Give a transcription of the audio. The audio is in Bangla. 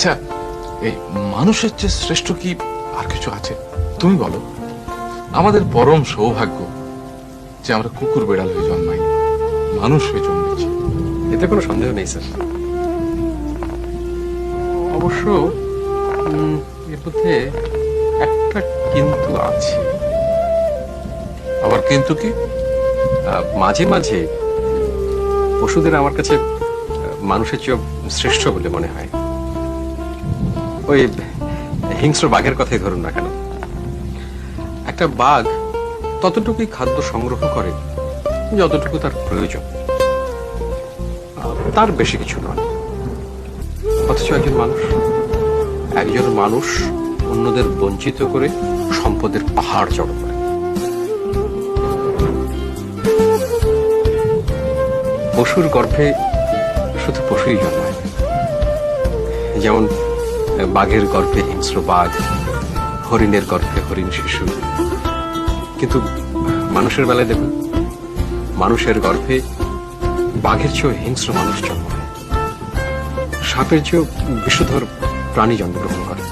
আচ্ছা, এই মানুষের চেয়ে শ্রেষ্ঠ কি আর কিছু আছে? তুমি বলো। আমাদের পরম সৌভাগ্য যে আমরা কুকুর বেড়াল হয়ে জন্মাই, মানুষ হয়ে জন্মেছি। এতে কোনো সন্দেহ নেই স্যার। অবশ্য এর মধ্যে একটা কিন্তু আছে। আবার কিন্তু কি? মাঝে মাঝে পশুদের আমার কাছে মানুষের চেয়ে শ্রেষ্ঠ বলে মনে হয়। ওই হিংস্র বাঘের কথাই ধরুন না কেন, একটা বাঘ ততটুকুই খাদ্য সংগ্রহ করে যতটুকু তার প্রয়োজন, তার বেশি কিছু নয়। অথচ একজন মানুষ অন্যদের বঞ্চিত করে সম্পদের পাহাড় জড়ো করে। পশুর গর্ভে শুধু পশুই জন্মায়, যেমন বাঘের গর্ভে হিংস্র বাঘ, হরিণের গর্ভে হরিণ শিশু। কিন্তু মানুষের বেলায় দেখুন, মানুষের গর্ভে বাঘের চেয়েও হিংস্র মানুষ জন্মায়, সাপের চেয়েও বিষধর প্রাণী জন্মগ্রহণ করে।